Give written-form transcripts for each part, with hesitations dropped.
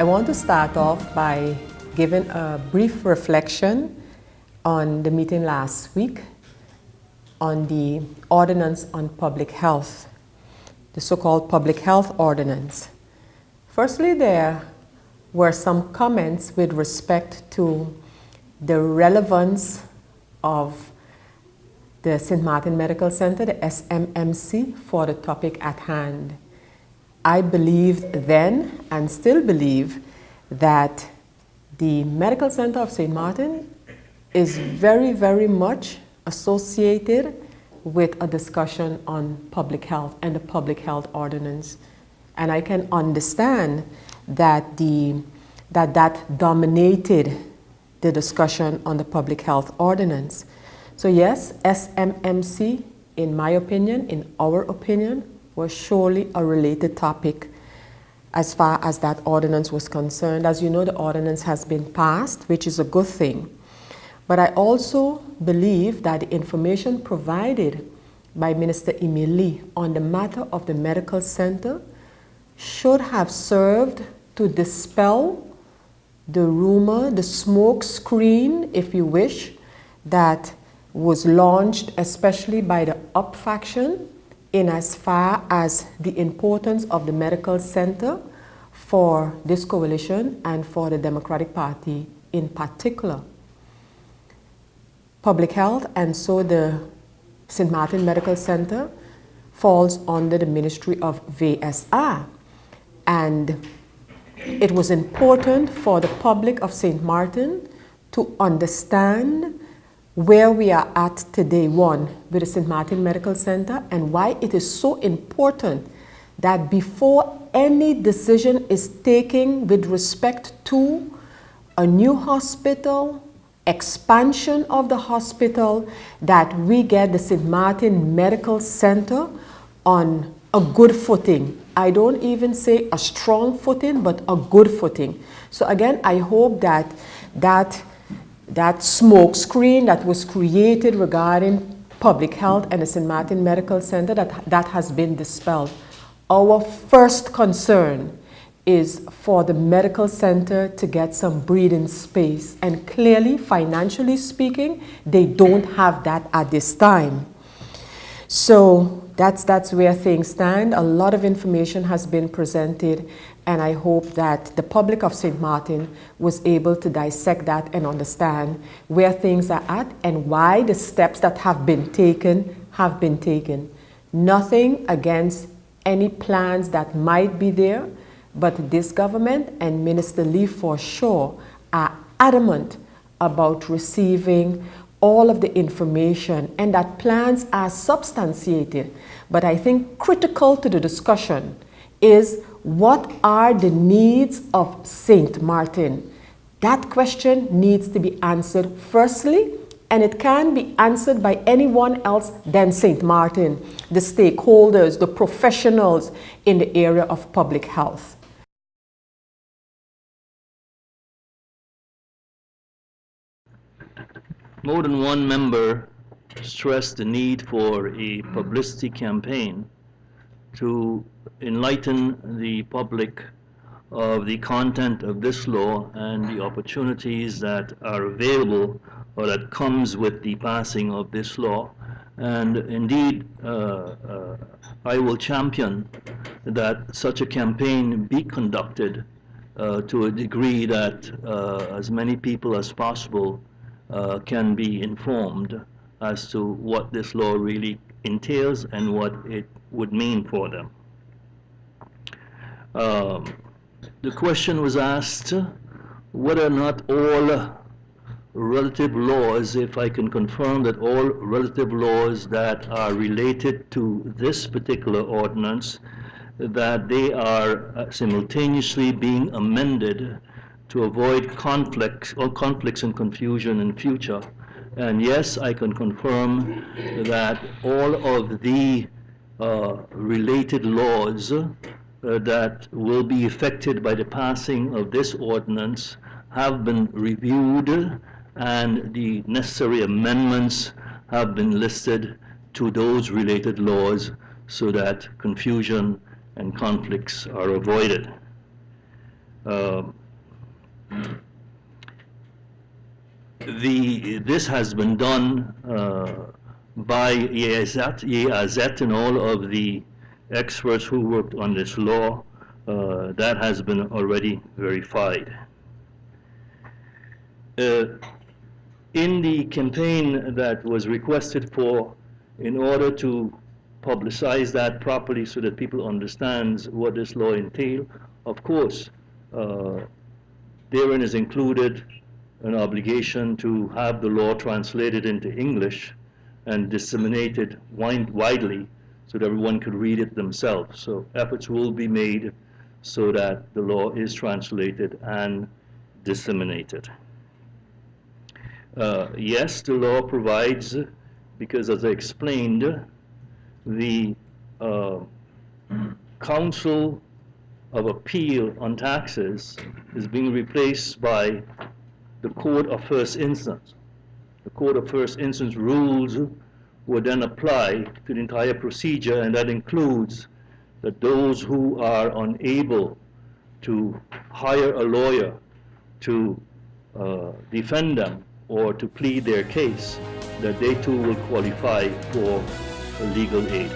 I want to start off by giving a brief reflection on the meeting last week on the Ordinance on Public Health, the so-called Public Health Ordinance. Firstly, there were some comments with respect to the relevance of the St. Martin Medical Center, the SMMC, for the topic at hand. I believed then and still believe that the Medical Center of St. Martin is very, very much associated with a discussion on public health and the public health ordinance. And I can understand that that dominated the discussion on the public health ordinance. So yes, SMMC, in my opinion, in our opinion, was surely a related topic as far as that ordinance was concerned. As you know, the ordinance has been passed, which is a good thing. But I also believe that the information provided by Minister Emile Lee on the matter of the medical center should have served to dispel the rumor, the smoke screen, if you wish, that was launched especially by the UP faction in as far as the importance of the medical center for this coalition and for the Democratic Party in particular. Public health, and so the St. Martin Medical Center falls under the Ministry of VSR. And it was important for the public of St. Martin to understand where we are at today, one, with the St. Martin Medical Center, and why it is so important that before any decision is taken with respect to a new hospital, expansion of the hospital, that we get the St. Martin Medical Center on a good footing. I don't even say a strong footing, but a good footing. So again, I hope that that smoke screen that was created regarding public health and the St. Martin Medical Center, that has been dispelled. Our first concern is for the medical center to get some breathing space. And clearly, financially speaking, they don't have that at this time. So that's where things stand. A lot of information has been presented, and I hope that the public of St. Martin was able to dissect that and understand where things are at and why the steps that have been taken have been taken. Nothing against any plans that might be there, but this government and Minister Lee for sure are adamant about receiving all of the information, and that plans are substantiated. But I think critical to the discussion is, what are the needs of St. Martin? That question needs to be answered firstly, and it can be answered by anyone else than St. Martin, the stakeholders, the professionals in the area of public health. More than one member stressed the need for a publicity campaign to enlighten the public of the content of this law and the opportunities that are available or that comes with the passing of this law. And indeed, I will champion that such a campaign be conducted to a degree that as many people as possible can be informed as to what this law really entails and what it would mean for them. The question was asked whether or not all relative laws, if I can confirm that all relative laws that are related to this particular ordinance, that they are simultaneously being amended to avoid conflicts and confusion in future. And yes, I can confirm that all of the related laws that will be affected by the passing of this ordinance have been reviewed, and the necessary amendments have been listed to those related laws so that confusion and conflicts are avoided. Uh, this has been done by EAZ and all of the experts who worked on this law. That has been already verified. In the campaign that was requested for, in order to publicize that properly so that people understand what this law entails, of course, therein is included an obligation to have the law translated into English and disseminated widely so that everyone could read it themselves. So efforts will be made so that the law is translated and disseminated. Yes, the law provides, because as I explained, the Council of Appeal on Taxes is being replaced by the Court of First Instance. The Court of First Instance rules would then apply to the entire procedure, and that includes that those who are unable to hire a lawyer to defend them or to plead their case, that they too will qualify for legal aid.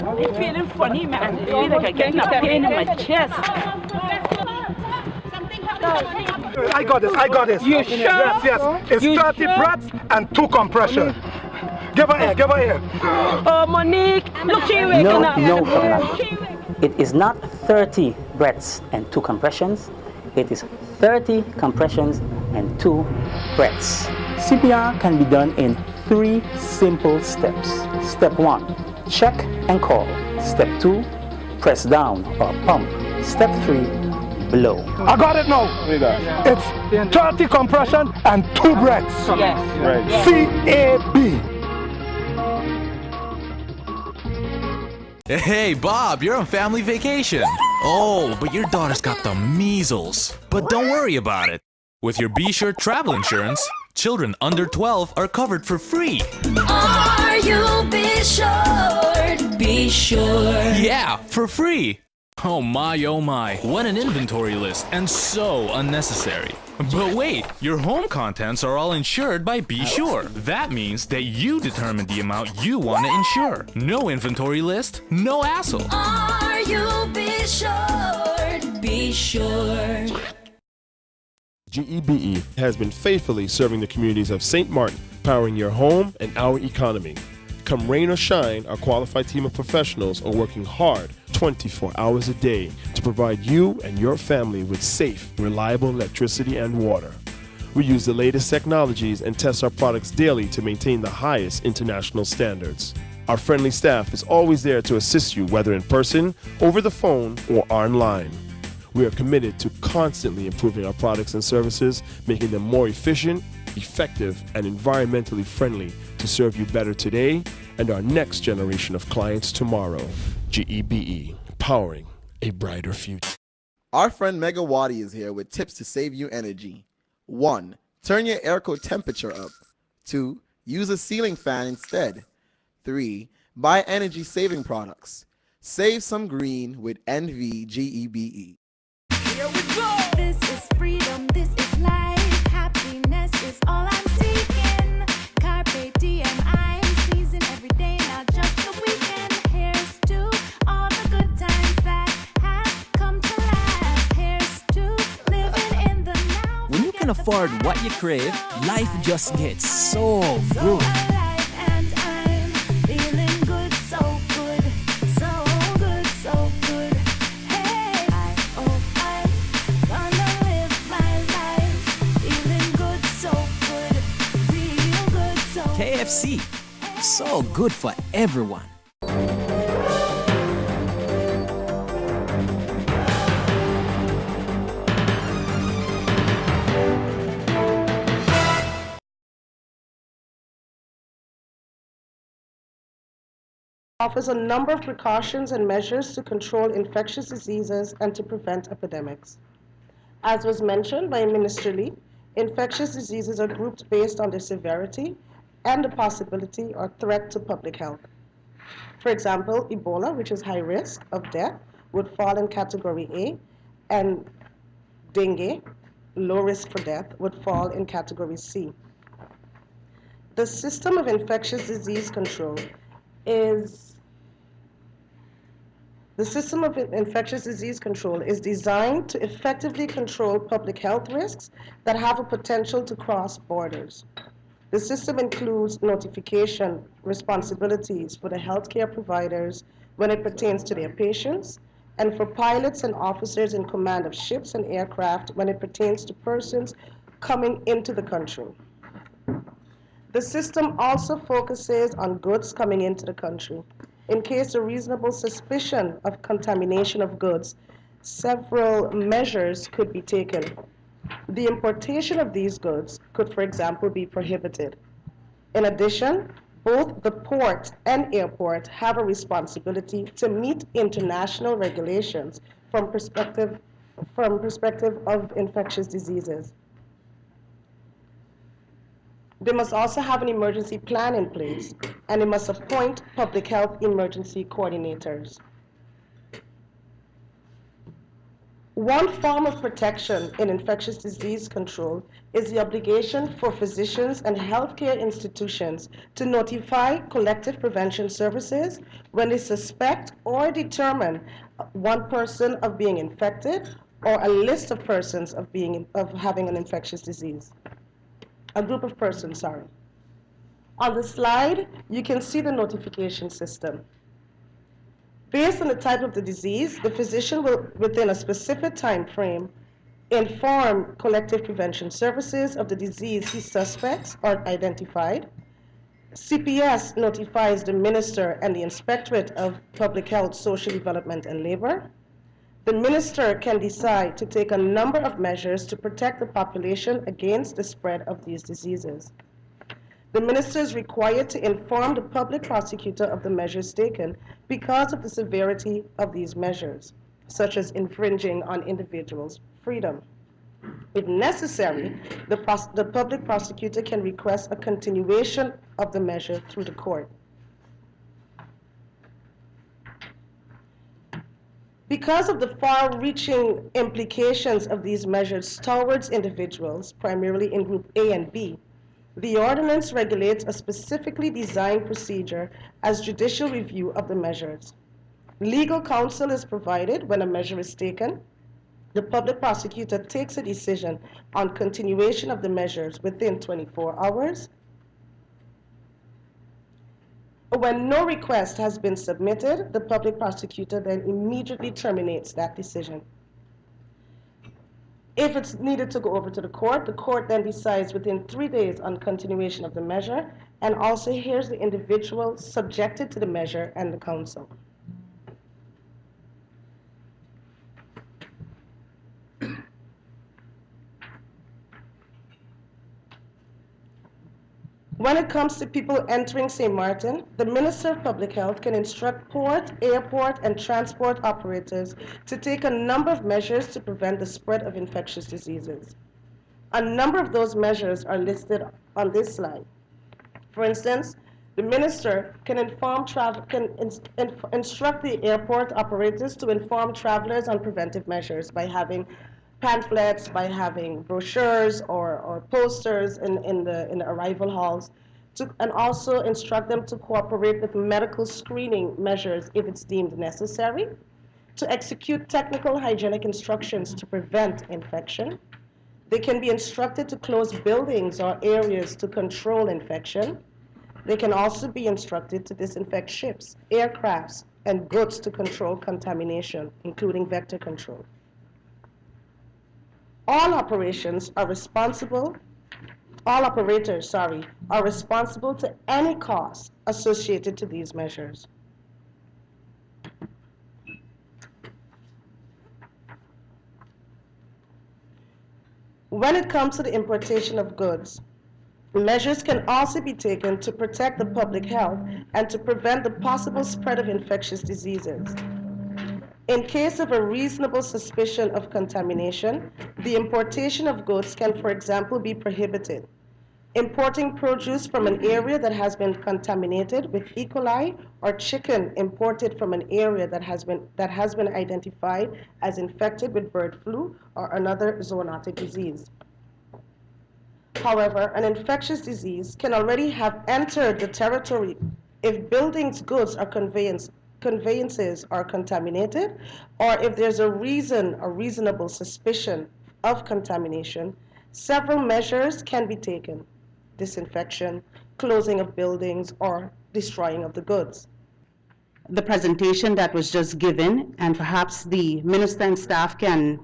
I'm feeling funny, man. I feel like I'm getting a pain in my chest. I got this. You sure? Yes. It's 30 breaths and 2 compression. Give her air. Oh, Monique, look, she waking up. No, Fernand. It is not 30 breaths and 2 compressions. It is 30 compressions and 2 breaths. CPR can be done in 3 simple steps. Step 1, check and call. Step 2, press down or pump. Step 3, blow. I got it now. It's 30 compression and 2 breaths. Yes. Right. CAB. Hey, Bob, you're on family vacation. Oh, but your daughter's got the measles. But don't worry about it. With your Be Sure travel insurance, children under 12 are covered for free. Are you be sure? Be sure. Yeah, for free. Oh my, what an inventory list, and so unnecessary. But wait, your home contents are all insured by Be Sure. That means that you determine the amount you want to insure. No inventory list, no hassle. Are you be sure? Be sure. GEBE has been faithfully serving the communities of St. Martin, powering your home and our economy. Come rain or shine, our qualified team of professionals are working hard 24 hours a day to provide you and your family with safe, reliable electricity and water. We use the latest technologies and test our products daily to maintain the highest international standards. Our friendly staff is always there to assist you, whether in person, over the phone, or online. We are committed to constantly improving our products and services, making them more efficient, effective, and environmentally friendly to serve you better today and our next generation of clients tomorrow. GEBE, powering a brighter future. Our friend Megawati is here with tips to save you energy. 1. Turn your airco temperature up. 2. Use a ceiling fan instead. 3. Buy energy-saving products. Save some green with NVGEBE. Here we go. This is freedom, this is life. Happiness is all I'm seeking. Carpe diem, I'm seizing every day, not just the weekend. Here's to all the good times that have come to last. Here's to living in the now. When you can afford what you crave, life just gets so good. And I'm feeling good, so good, so good, so good. Hey, I good for everyone. Offers a number of precautions and measures to control infectious diseases and to prevent epidemics. As was mentioned by Minister Lee, infectious diseases are grouped based on their severity and the possibility or threat to public health. For example, Ebola, which is high risk of death, would fall in category A, and dengue, low risk for death, would fall in category C. The system of infectious disease control is designed to effectively control public health risks that have a potential to cross borders. The system includes notification responsibilities for the healthcare providers when it pertains to their patients, and for pilots and officers in command of ships and aircraft when it pertains to persons coming into the country. The system also focuses on goods coming into the country. In case of reasonable suspicion of contamination of goods, several measures could be taken. The importation of these goods could, for example, be prohibited. In addition, both the port and airport have a responsibility to meet international regulations from perspective of infectious diseases. They must also have an emergency plan in place, and they must appoint public health emergency coordinators. One form of protection in infectious disease control is the obligation for physicians and healthcare institutions to notify collective prevention services when they suspect or determine one person of being infected or a list of persons of having an infectious disease. A group of persons, sorry. On the slide, you can see the notification system. Based on the type of the disease, the physician will, within a specific time frame, inform collective prevention services of the disease he suspects or identified. CPS notifies the Minister and the Inspectorate of Public Health, Social Development and Labor. The Minister can decide to take a number of measures to protect the population against the spread of these diseases. The Minister is required to inform the public prosecutor of the measures taken because of the severity of these measures, such as infringing on individuals' freedom. If necessary, the public prosecutor can request a continuation of the measure through the court. Because of the far-reaching implications of these measures towards individuals, primarily in Group A and B, the ordinance regulates a specifically designed procedure as judicial review of the measures. Legal counsel is provided when a measure is taken. The public prosecutor takes a decision on continuation of the measures within 24 hours. When no request has been submitted, the public prosecutor then immediately terminates that decision. If it's needed to go over to the court then decides within 3 days on continuation of the measure and also hears the individual subjected to the measure and the counsel. When it comes to people entering St. Martin, the Minister of Public Health can instruct port, airport, and transport operators to take a number of measures to prevent the spread of infectious diseases. A number of those measures are listed on this slide. For instance, the Minister can instruct the airport operators to inform travelers on preventive measures by having pamphlets, by having brochures or posters in the arrival halls, and also instruct them to cooperate with medical screening measures if it's deemed necessary, to execute technical hygienic instructions to prevent infection. They can be instructed to close buildings or areas to control infection. They can also be instructed to disinfect ships, aircrafts, and goods to control contamination, including vector control. All operations are responsible are responsible to any costs associated to these measures. When it comes to the importation of goods, measures can also be taken to protect the public health and to prevent the possible spread of infectious diseases. In case of a reasonable suspicion of contamination, the importation of goods can, for example, be prohibited. Importing produce from an area that has been contaminated with E. coli or chicken imported from an area that has been identified as infected with bird flu or another zoonotic disease. However, an infectious disease can already have entered the territory if buildings, goods, or conveyances are contaminated, or if there's a reasonable suspicion of contamination. Several measures can be taken: disinfection, closing of buildings, or destroying of the goods. The presentation that was just given, and perhaps the minister and staff can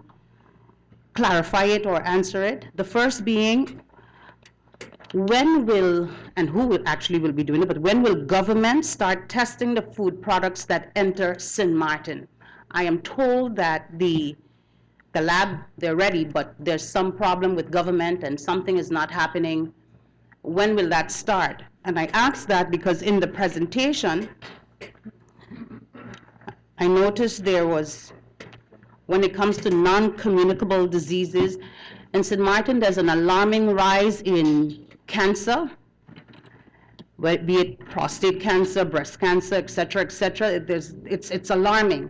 clarify it or answer it. The first being, when will, and who will be doing it, but when will government start testing the food products that enter St. Martin? I am told that the lab, they're ready, but there's some problem with government and something is not happening. When will that start? And I ask that because in the presentation, I noticed there was, when it comes to non-communicable diseases, in St. Martin there's an alarming rise in cancer, be it prostate cancer, breast cancer, et cetera, it's alarming.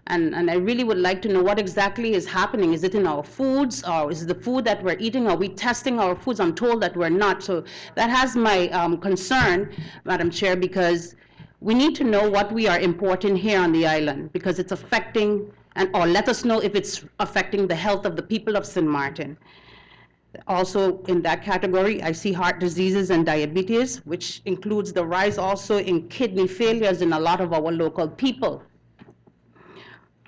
And I really would like to know what exactly is happening. Is it in our foods, or is it the food that we're eating? Are we testing our foods? I'm told that we're not. So that has my concern, Madam Chair, because we need to know what we are importing here on the island, because it's affecting, or let us know if it's affecting the health of the people of St. Martin. Also in that category, I see heart diseases and diabetes, which includes the rise also in kidney failures in a lot of our local people.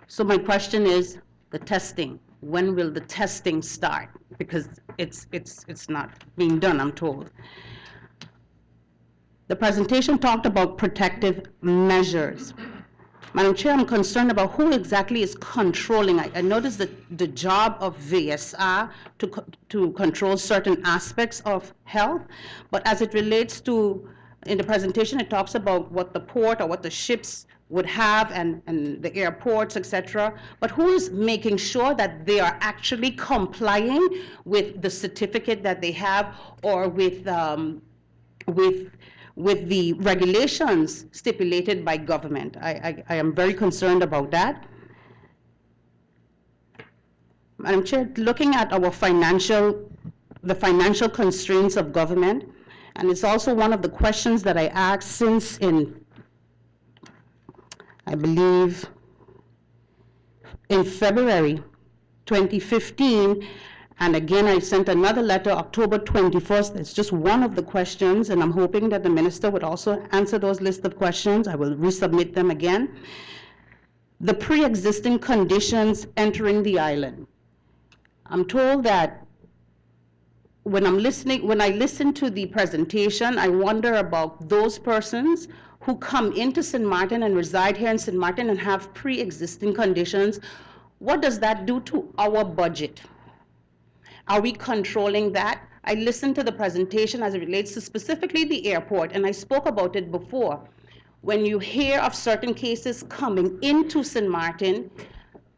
So my question is the testing. When will the testing start? Because it's not being done, I'm told. The presentation talked about protective measures. Madam Chair, I'm concerned about who exactly is controlling. I noticed that the job of VSR to control certain aspects of health, but as it relates to, in the presentation, it talks about what the port or what the ships would have and the airports, etc. But who is making sure that they are actually complying with the certificate that they have, or with the regulations stipulated by government? I am very concerned about that. Madam Chair, looking at our the financial constraints of government, and it's also one of the questions that I asked since I believe in February 2015, and again I sent another letter October 21st. It's just one of the questions, and I'm hoping that the minister would also answer those list of questions. I will resubmit them again. The pre-existing conditions entering the island. I'm told that when I listen to the presentation, I wonder about those persons who come into St. Martin and reside here in St. Martin and have pre-existing conditions. What does that do to our budget? Are we controlling that? I listened to the presentation as it relates to specifically the airport, and I spoke about it before. When you hear of certain cases coming into St. Martin,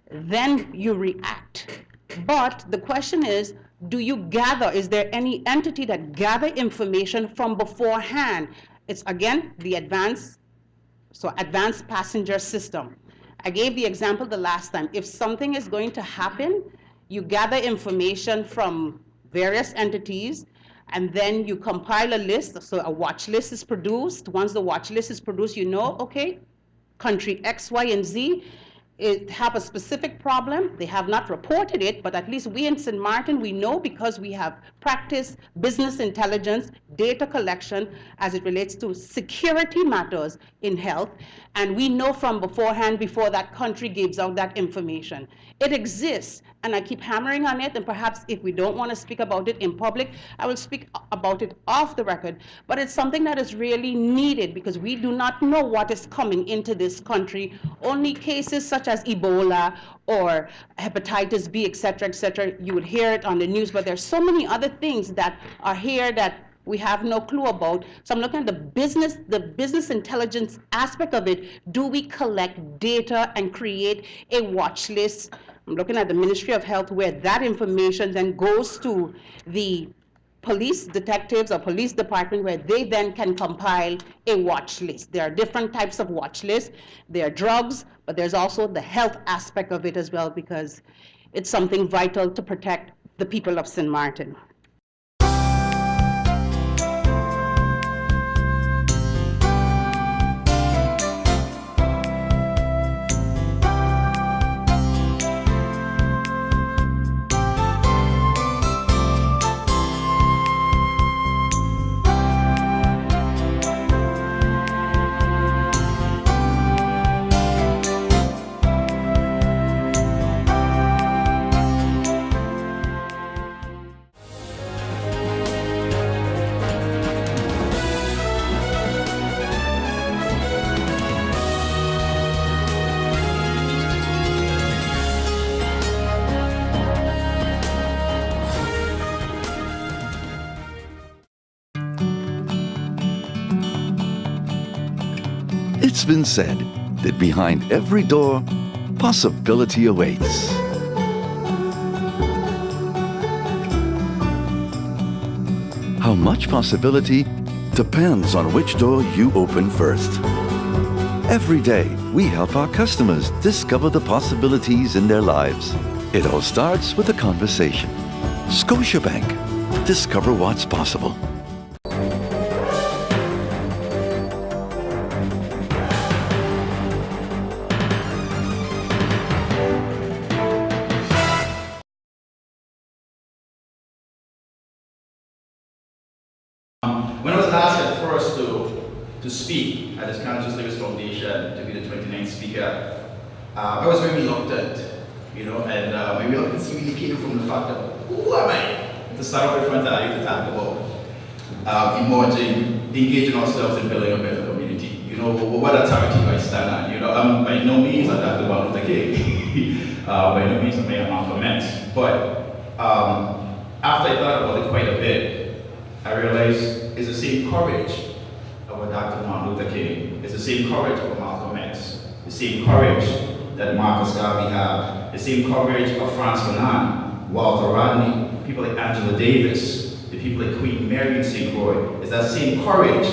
then you react. But the question is, do you gather, is there any entity that gather information from beforehand? It's again, the advanced passenger system. I gave the example the last time. If something is going to happen, you gather information from various entities, and then you compile a list. So a watch list is produced. Once the watch list is produced, you know, okay, country X, Y, and Z have a specific problem. They have not reported it, but at least we in St. Martin, we know, because we have practiced business intelligence, data collection as it relates to security matters in health, and we know from beforehand, before that country gives out that information. It exists, and I keep hammering on it, and perhaps if we don't want to speak about it in public, I will speak about it off the record. But it's something that is really needed because we do not know what is coming into this country. Only cases such as Ebola or hepatitis B, et cetera, you would hear it on the news, but there's so many other things that are here that we have no clue about. So I'm looking at the business intelligence aspect of it. Do we collect data and create a watch list? I'm looking at the Ministry of Health where that information then goes to the police detectives or police department where they then can compile a watch list. There are different types of watch lists. There are drugs, but there's also the health aspect of it as well because it's something vital to protect the people of St. Martin. It's been said that behind every door, possibility awaits. How much possibility depends on which door you open first. Every day, we help our customers discover the possibilities in their lives. It all starts with a conversation. Scotiabank. Discover what's possible. When I was asked at first to speak at this Conscious Living Foundation, to be the 29th speaker, I was very reluctant, you know, and my reluctance really came from the fact of, who am I to stand up in front of you to talk about engaging ourselves in building a better community? You know, what authority do I stand on? You know, I'm by no means a Dr. Martin Luther King, by no means a Mayor Malcolm X, but after I thought about it quite a bit, I realized it's the same courage of a Dr. Martin Luther King. It's the same courage of Malcolm X. The same courage that Marcus Garvey had. The same courage of Franz Fanon, Walter Rodney, people like Angela Davis, the people like Queen Mary in St. Croix. It's that same courage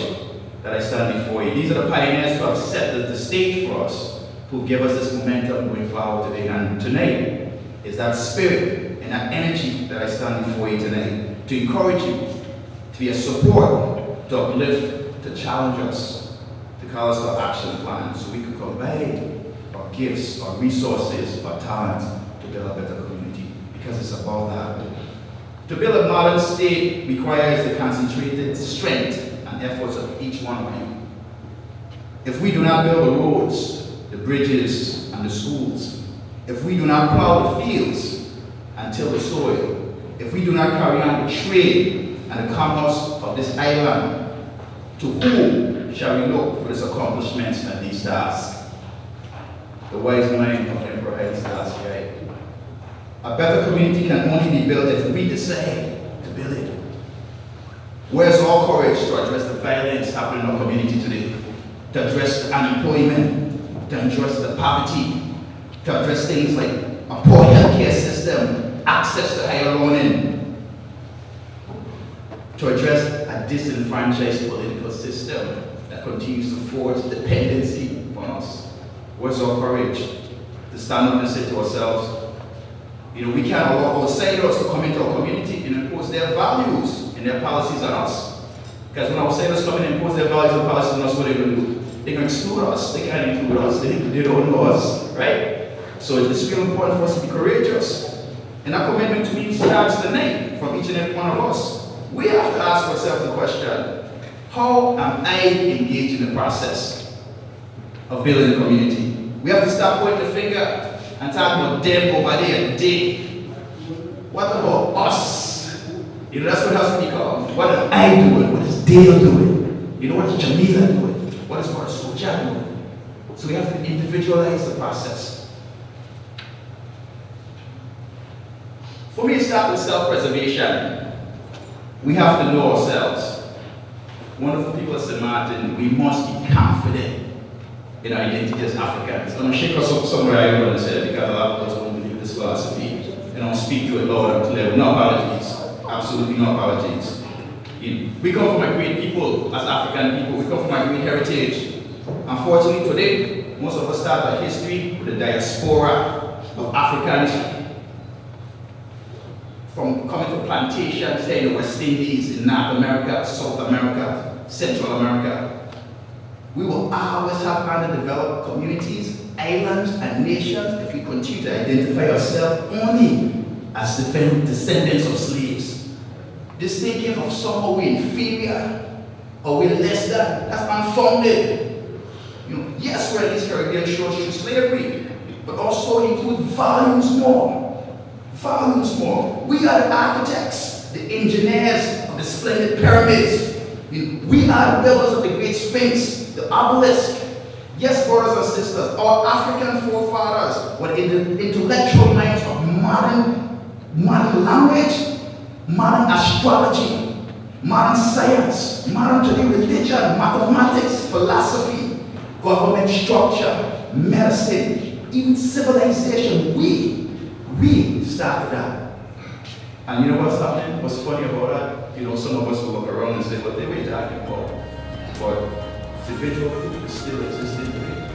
that I stand before you. These are the pioneers who have set the stage for us, who give us this momentum going forward today. And tonight is that spirit and that energy that I stand before you tonight to encourage you, to be a support, to uplift, to challenge us, to call us to action plan so we can combine our gifts, our resources, our talents to build a better community, because it's about that. To build a modern state requires the concentrated strength and efforts of each one of you. If we do not build the roads, the bridges, and the schools, if we do not plow the fields and till the soil, if we do not carry on the trade and the commerce of this island, to whom shall we look for these accomplishments and these tasks? The wise mind of Emperor Haile Selassie, right? A better community can only be built if we decide to build it. Where's our courage to address the violence happening in our community today? To address the unemployment, to address the poverty, to address things like a poor healthcare system, access to higher learning, to address a disenfranchised political system that continues to force dependency on us. Where's our courage to stand up and say to ourselves, you know, we can't allow outsiders to come into our community and impose their values and their policies on us. Because when outsiders come in and impose their values and policies on us, what are they going to do? They're going to exclude us. They can't include us. They don't know us, right? So it's really important for us to be courageous. And that commitment to me starts tonight from each and every one of us. We have to ask ourselves the question, how am I engaged in the process of building a community? We have to stop pointing the finger and talk about them over there, they. What about us? You know, that's what has to become. What am I doing? What is Dale doing? You know, what is Jamila doing? What is Soja doing? So we have to individualize the process. For me, it starts with self-preservation. We have to know ourselves. Wonderful people at St. Martin, we must be confident in our identity as Africans. I'm going to shake us up somewhere I want to say because a lot of us don't believe this philosophy. And I'll speak to it loud and clear. No apologies. Absolutely no apologies. We come from a great people as African people. We come from a great heritage. Unfortunately today, most of us start our history with a diaspora of Africans from coming to plantations there in the West Indies, in North America, South America, Central America. We will always have underdeveloped communities, islands, and nations if we continue to identify ourselves only as descendants of slaves. This thinking of somehow we're inferior or we're less than, that's unfounded. You know, yes, we're in these Caribbean shores through slavery, but also include volumes more. Volumes more. We are the architects, the engineers of the splendid pyramids. We are the builders of the Great Sphinx, the obelisk. Yes, brothers and sisters, our African forefathers were in the intellectual minds of modern language, modern astrology, modern science, modern today religion, mathematics, philosophy, government structure, medicine, even civilization. We started that. And you know what's happening? What's funny about that? You know, some of us will look around and say, what they were talking about. But individual food is still existing today.